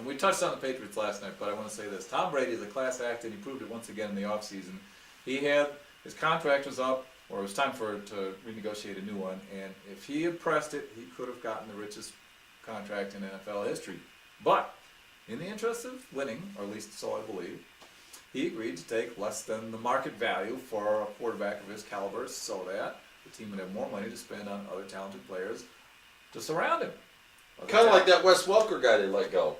we touched on the Patriots last night, but I want to say this. Tom Brady is a class act, and he proved it once again in the offseason. He had, his contract was up, or it was time to renegotiate a new one, and if he had pressed it, he could have gotten the richest contract in NFL history. But, in the interest of winning, or at least so I believe, he agreed to take less than the market value for a quarterback of his caliber so that the team would have more money to spend on other talented players to surround him. Kind of like that Wes Welker guy they let go.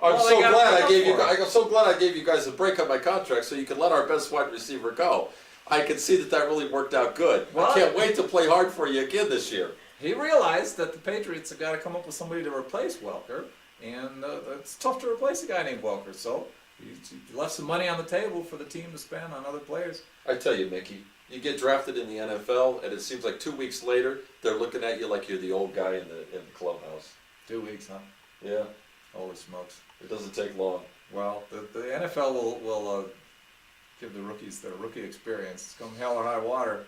I'm Well, so glad I'm so glad I gave you guys a break on my contract so you could let our best wide receiver go. I can see that really worked out good. Well, I can't wait to play hard for you again this year. He realized that the Patriots have got to come up with somebody to replace Welker, and it's tough to replace a guy named Welker, so he left some money on the table for the team to spend on other players. I tell you, Mickey, you get drafted in the NFL, and it seems like 2 weeks later, they're looking at you like you're the old guy in the clubhouse. 2 weeks, huh? Yeah. Holy smokes. It doesn't take long. Well, the NFL will give the rookies their rookie experience. Come hell or high water.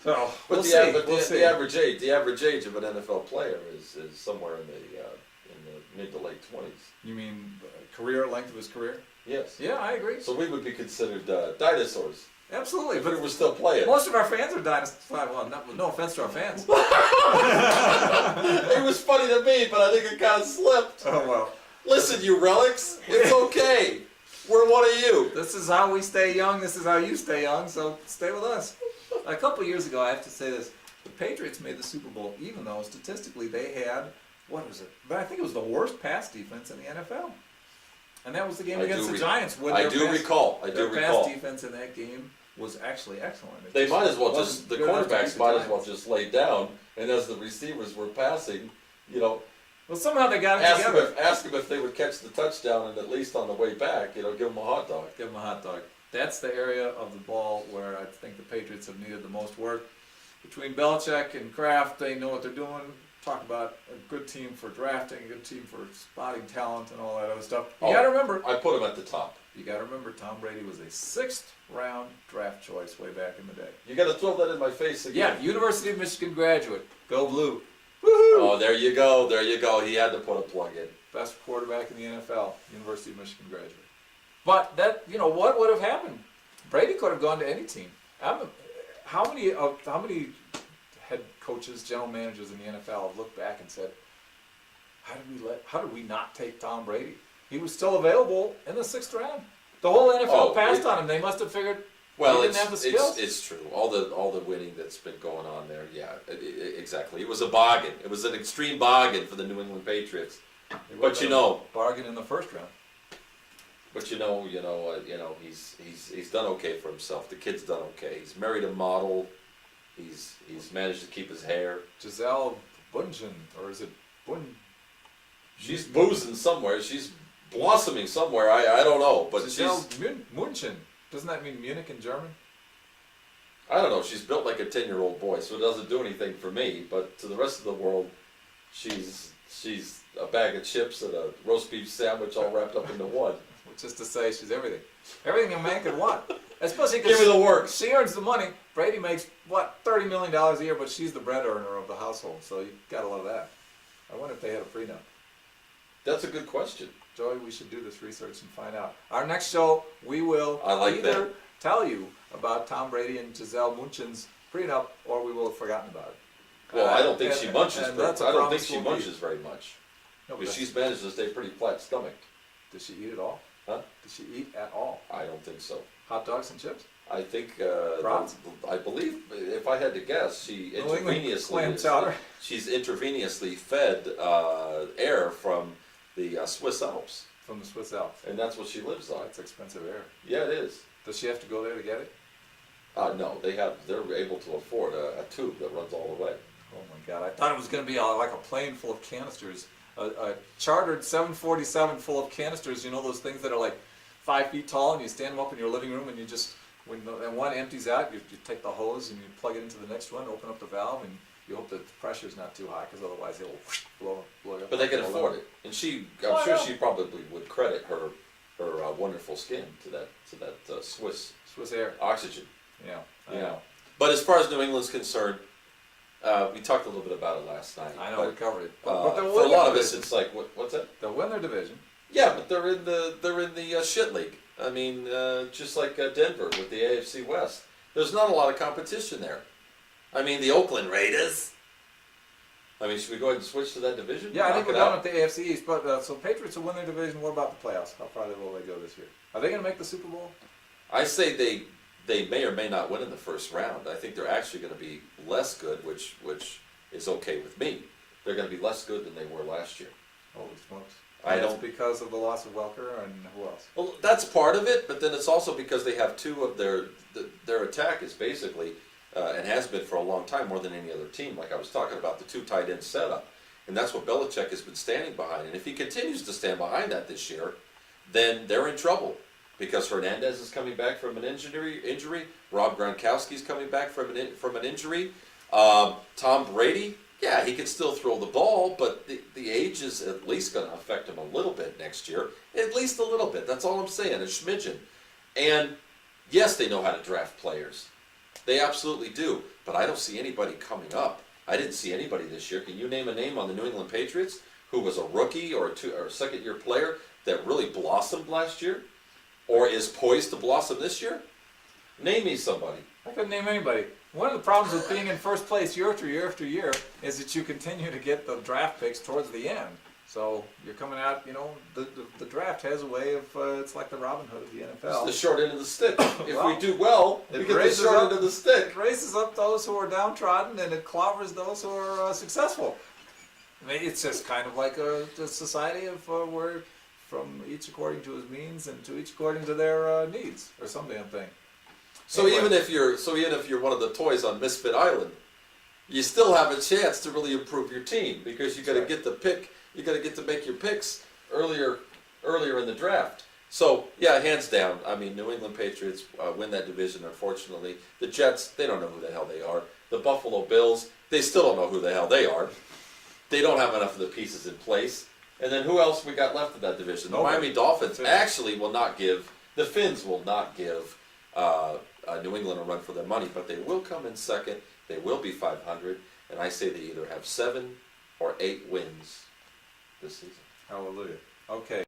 So But we'll see. the average age of an NFL player is somewhere in the mid to late 20s. You mean career length of his career? Yes. Yeah, I agree. So we would be considered dinosaurs Absolutely, if but we were still playing. most of our fans are dinosaurs. Well, no offense to our fans. It was funny to me, but I think it kind of slipped. Oh well. Listen, you relics, it's okay. We're one of you. This is how we stay young. This is how you stay young. So stay with us. A couple years ago, I have to say this: the Patriots made the Super Bowl, even though statistically they had what was it? But I think it was the worst pass defense in the NFL. And that was the game against the Giants. I do recall. Their pass defense in that game was actually excellent. They might as well just, the cornerbacks might as well just lay down, and as the receivers were passing, well, somehow they got it together. Ask them if they would catch the touchdown, and at least on the way back, give them a hot dog. Give them a hot dog. That's the area of the ball where I think the Patriots have needed the most work. Between Belichick and Kraft, they know what they're doing. Talk about a good team for drafting, a good team for spotting talent and all that other stuff. You got to remember. I put him at the top. You got to remember Tom Brady was a 6th round draft choice way back in the day. You got to throw that in my face again. Yeah, University of Michigan graduate. Go Blue. Woo-hoo. Oh, there you go. There you go. He had to put a plug in. Best quarterback in the NFL, University of Michigan graduate. But that, what would have happened? Brady could have gone to any team. How many head coaches, general managers in the NFL have looked back and said, how did we not take Tom Brady? He was still available in the 6th round. The whole NFL passed on him. They must have figured he didn't have the skills. It's true. All the winning that's been going on there. Yeah, exactly. It was a bargain. It was an extreme bargain for the New England Patriots. But bargain in the 1st round. But he's done okay for himself. The kid's done okay. He's married a model. He's managed to keep his hair. Giselle Bundchen, or is it Bund? She's boozing somewhere. She's blossoming somewhere. I don't know. But Giselle Munchen. Doesn't that mean Munich in German? I don't know. She's built like a 10-year-old boy, so it doesn't do anything for me. But to the rest of the world, she's a bag of chips and a roast beef sandwich all wrapped up into one. Just to say she's everything. Everything a man could want. Especially give me the works. She earns the money. Brady makes, $30 million a year, but she's the bread earner of the household. So you gotta love that. I wonder if they had a prenup. That's a good question. Joey, we should do this research and find out. Our next show, we will either tell you about Tom Brady and Giselle Munchen's prenup, or we will have forgotten about it. Well, I don't think she munches. I don't think she munches very much. No, because she's managed to stay pretty flat-stomached. Does she eat at all? Huh? Does she eat at all? I don't think so. Hot dogs and chips? I think, I believe, if I had to guess, she's intravenously fed air from the Swiss Alps. From the Swiss Alps. And that's what she lives on. That's expensive air. Yeah, it is. Does she have to go there to get it? No, they're able to afford a tube that runs all the way. Oh my God! I thought it was going to be like a plane full of canisters, a chartered 747 full of canisters. You know those things that are like 5 feet tall, and you stand them up in your living room, and you just when one empties out, you take the hose and you plug it into the next one, open up the valve, and you hope that the pressure's not too high, because otherwise it'll blow up. But they can afford it, and I'm sure she probably would credit her wonderful skin to that Swiss air oxygen. Yeah. Yeah. But as far as New England's concerned, We talked a little bit about it last night. I know we but, covered it. for they'll a win lot their of us, division. it's like, what's that? They'll win their division. Yeah, but they're in the shit league. I mean, just like Denver with the AFC West. There's not a lot of competition there. I mean, the Oakland Raiders. I mean, should we go ahead and switch to that division? Yeah, I think Knock we're it done out? with the AFC East. But so Patriots will win their division. What about the playoffs? How far will they go this year? Are they going to make the Super Bowl? I say they may or may not win in the first round. I think they're actually going to be less good, which is okay with me. They're going to be less good than they were last year. Holy smokes! I And that's don't. because of the loss of Welker and who else? Well, that's part of it, but then it's also because they have two of their attack is basically and has been for a long time more than any other team. Like I was talking about the two tight end setup, and that's what Belichick has been standing behind. And if he continues to stand behind that this year, then they're in trouble because Hernandez is coming back from an injury. Rob Gronkowski's coming back from an injury. Tom Brady. Yeah, he can still throw the ball, but the age is at least going to affect him a little bit next year. At least a little bit. That's all I'm saying, a smidgen. And yes, they know how to draft players. They absolutely do. But I don't see anybody coming up. I didn't see anybody this year. Can you name a name on the New England Patriots who was a rookie or a second-year player that really blossomed last year? Or is poised to blossom this year? Name me somebody. I couldn't name anybody. One of the problems with being in first place year after year after year is that you continue to get the draft picks towards the end. So you're coming out, the draft has a way of, it's like the Robin Hood of the It's NFL. the short end of the stick. If Well, we do well, we it get the raises short up- end of the stick. It raises up those who are downtrodden and it clobbers those who are successful. I mean, it's just kind of like a society of where from each according to his means and to each according to their needs or some damn thing. So Anyway. even if you're one of the toys on Misfit Island, you still have a chance to really improve your team because you got to Right. get the pick. You got to get to make your picks earlier in the draft. So yeah, hands down. I mean, New England Patriots win that division. Unfortunately, the Jets, they don't know who the hell they are. The Buffalo Bills, they still don't know who the hell they are. They don't have enough of the pieces in place. And then who else we got left in that division? The Nobody. Miami Dolphins That's it. actually will not give. The Finns will not give New England a run for their money, but they will come in second. They will be 500, and I say they either have 7 or 8 wins this season. Hallelujah. Okay.